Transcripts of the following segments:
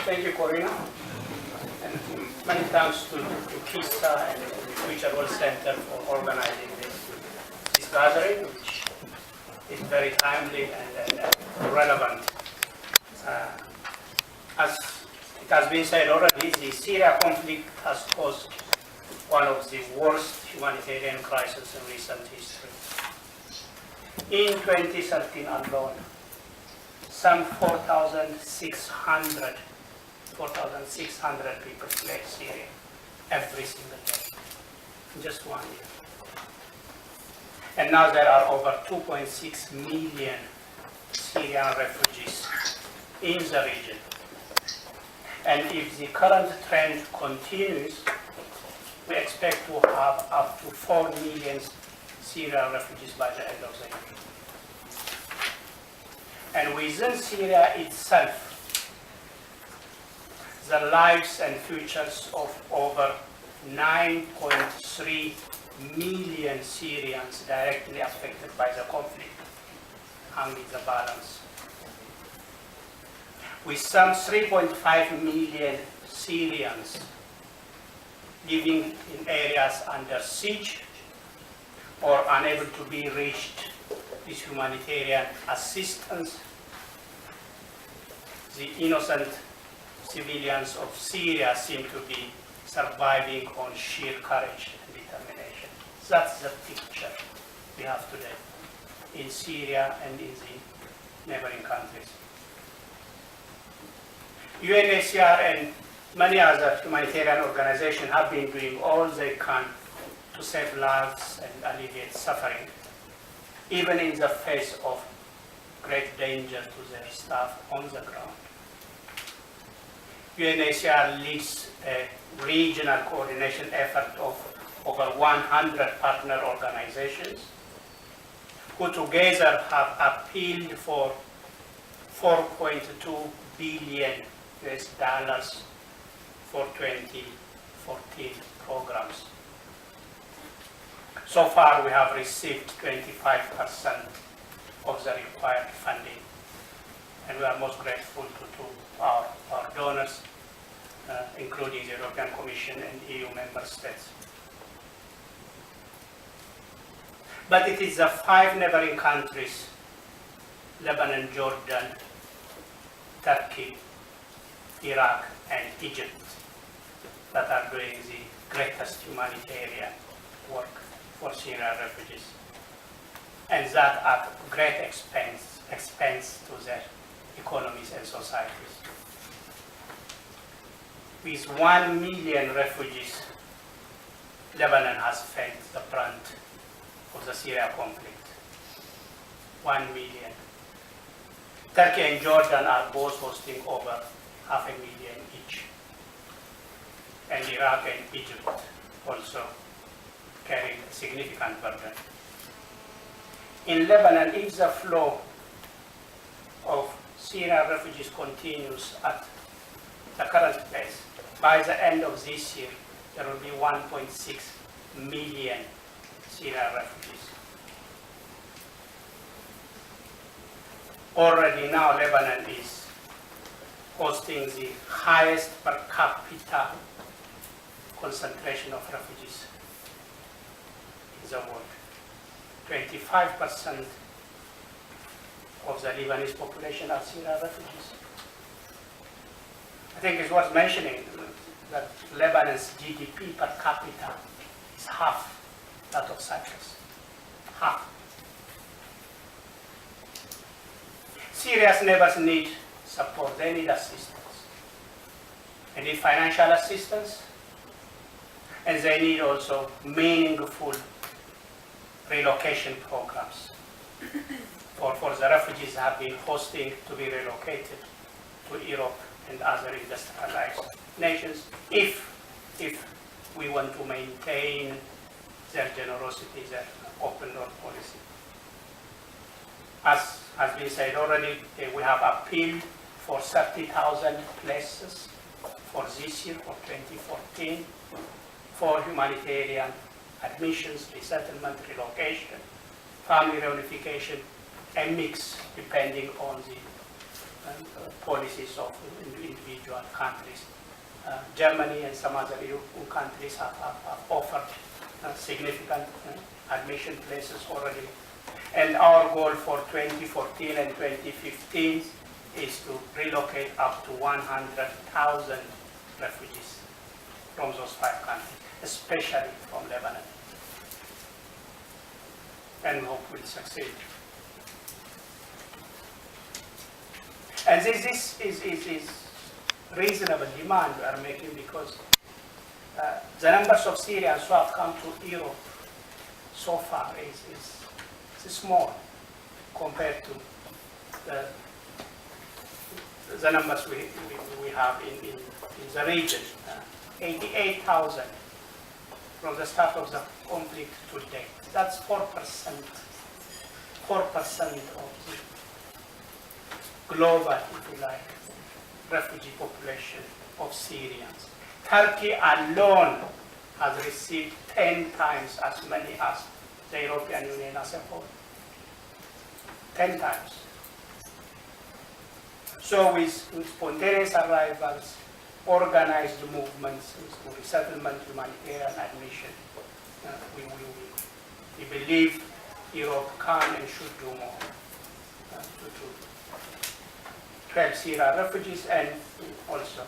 Thank you, Corina. And many thanks to KISA and the Future World Center for organizing this gathering, which is very timely and relevant. As it has been said already, the Syria conflict has caused one of the worst humanitarian crises in recent history. In 2013 alone, some 4,600 people fled Syria every single day, in just 1 year. And now there are over 2.6 million Syrian refugees in the region. And if the current trend continues, we expect to have up to 4 million Syrian refugees by the end of the year. And within Syria itself, the lives and futures of over 9.3 million Syrians directly affected by the conflict hang in the balance. With some 3.5 million Syrians living in areas under siege or unable to be reached with humanitarian assistance, the innocent civilians of Syria seem to be surviving on sheer courage and determination. That's the picture we have today in Syria and in the neighboring countries. UNHCR and many other humanitarian organizations have been doing all they can to save lives and alleviate suffering, even in the face of great danger to their staff on the ground. UNHCR leads a regional coordination effort of over 100 partner organizations who together have appealed for $4.2 billion for 2014 programs. So far, we have received 25% of the required funding, and we are most grateful to our donors, including the European Commission and EU member states. But it is the 5 neighboring countries, Lebanon, Jordan, Turkey, Iraq, and Egypt, that are doing the greatest humanitarian work for Syrian refugees, and that at great expense to their economies and societies. With 1 million refugees, Lebanon has felt the brunt of the Syria conflict. 1 million. Turkey and Jordan are both hosting over 500,000 each. And Iraq and Egypt also carrying a significant burden. In Lebanon, if the flow of Syrian refugees continues at the current pace, by the end of this year, there will be 1.6 million Syrian refugees. Already now, Lebanon is hosting the highest per capita concentration of refugees in the world. 25% of the Lebanese population are Syrian refugees. I think it's worth mentioning that Lebanon's GDP per capita is half that of Cyprus. Half. Syria's neighbors need support, they need assistance. They need financial assistance, and they need also meaningful relocation programs for the refugees that have been hosting to be relocated to Europe and other industrialized nations if we want to maintain their generosity, their open door policy. As has been said already, we have appealed for 30,000 places for this year, for 2014, for humanitarian admissions, resettlement, relocation, family reunification, a mix depending on the policies of individual countries. Germany and some other EU countries have offered significant admission places already. And our goal for 2014 and 2015 is to relocate up to 100,000 refugees from those 5 countries, especially from Lebanon. And we hope we'll succeed. And this is reasonable demand we are making, because the numbers of Syrians who have come to Europe so far is small compared to the numbers we have in the region. 88,000 from the start of the conflict to date. That's 4% of the global, if you like, refugee population of Syrians. Turkey alone has received 10 times as many as the European Union as a whole. 10 times. So with spontaneous arrivals, organized movements, resettlement, humanitarian admission, we believe Europe can and should do more to help Syrian refugees and also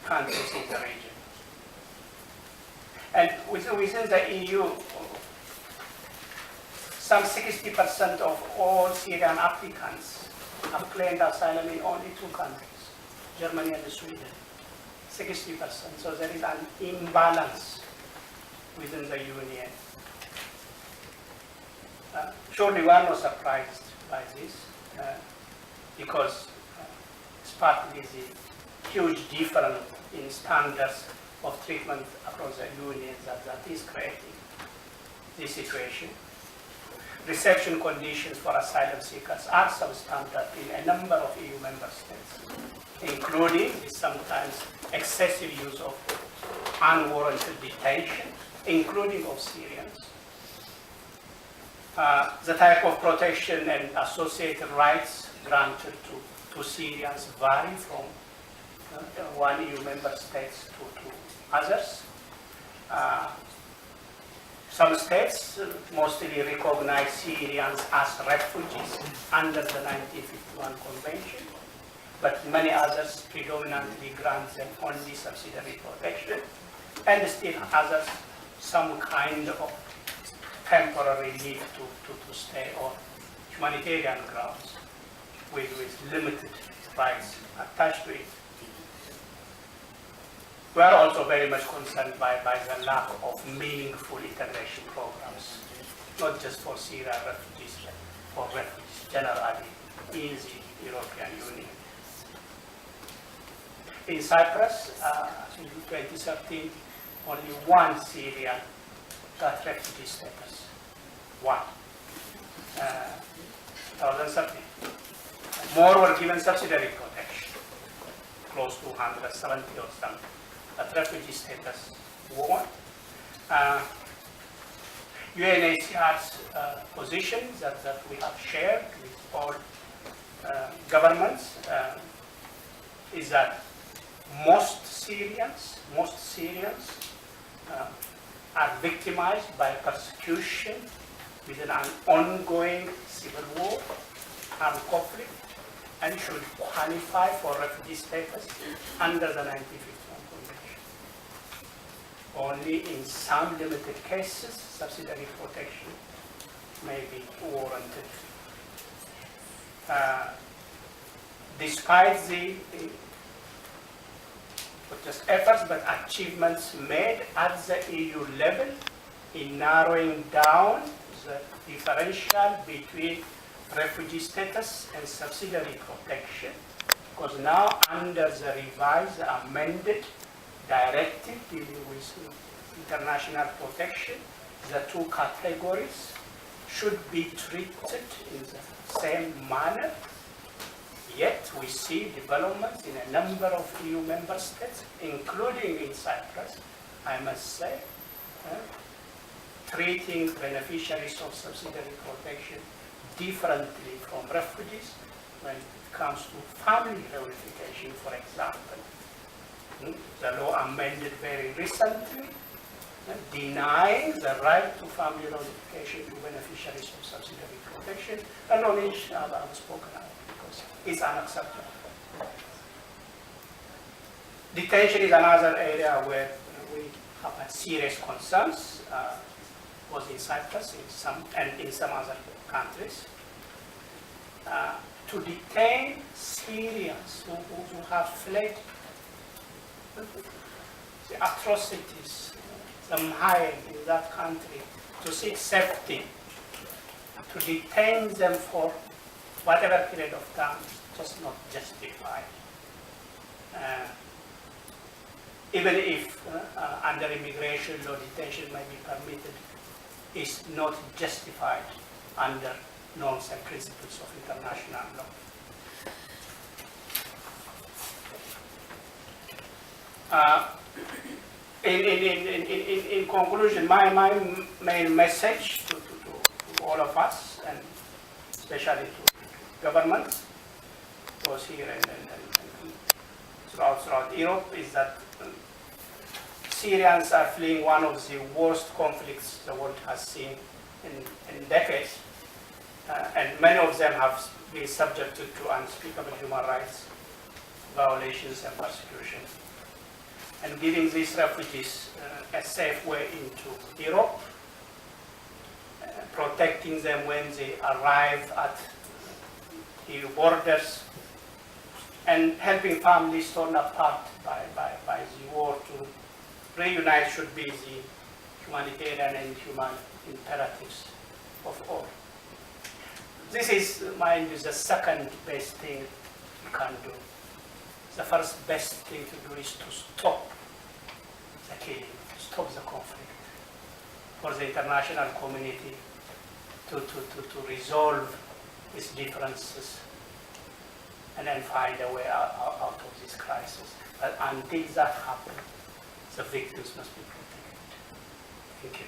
countries in the region. And within the EU, some 60% of all Syrian applicants have claimed asylum in only 2 countries, Germany and Sweden. 60%. So there is an imbalance within the Union. Surely we are not surprised by this, because it's partly the huge difference in standards of treatment across the Union that is creating this situation. Reception conditions for asylum seekers are substandard in a number of EU member states, including sometimes excessive use of unwarranted detention, including of Syrians. The type of protection and associated rights granted to Syrians vary from one EU member states to others. Some states mostly recognize Syrians as refugees under the 1951 Convention, but many others predominantly grant them only subsidiary protection, and still others some kind of temporary leave to stay on humanitarian grounds with limited rights attached to it. We are also very much concerned by the lack of meaningful integration programs, not just for Syrian refugees, but for refugees generally in the European Union. In Cyprus, in 2013, only 1 Syrian got refugee status. 1. 2013. More were given subsidiary protection, close to 170 or something. But refugee status, 1. UNHCR's position that we have shared with all governments is that most Syrians are victimized by persecution within an ongoing civil war and conflict, and should qualify for refugee status under the 1951 Convention. Only in some limited cases, subsidiary protection may be warranted. Despite the not just efforts but achievements made at the EU level in narrowing down the differential between refugee status and subsidiary protection, because now under the revised amended directive dealing with international protection, the 2 categories should be treated in the same manner. Yet we see developments in a number of EU member states, including in Cyprus, I must say, treating beneficiaries of subsidiary protection differently from refugees, when it comes to family reunification, for example. The law amended very recently, denying the right to family reunification to beneficiaries of subsidiary protection, and on which I've spoken about because it's unacceptable. Detention is another area where we have serious concerns, both in Cyprus and in some other countries. To detain Syrians who have fled the atrocities, the mayhem in that country, to seek safety, to detain them for whatever period of time, is just not justified. Even if under immigration law detention may be permitted, is not justified under norms and principles of international law. In conclusion, my main message to all of us, and especially to governments, both here and throughout Europe, is that Syrians are fleeing one of the worst conflicts the world has seen in decades. And many of them have been subjected to unspeakable human rights violations and persecution. And giving these refugees a safe way into Europe, protecting them when they arrive at EU borders, and helping families torn apart by the war to reunite should be the humanitarian and human imperatives of all. This is, mind you, the second best thing we can do. The first best thing to do is to stop the killing, to stop the conflict, for the international community to resolve its differences and then find a way out of this crisis. But until that happens, the victims must be protected. Thank you.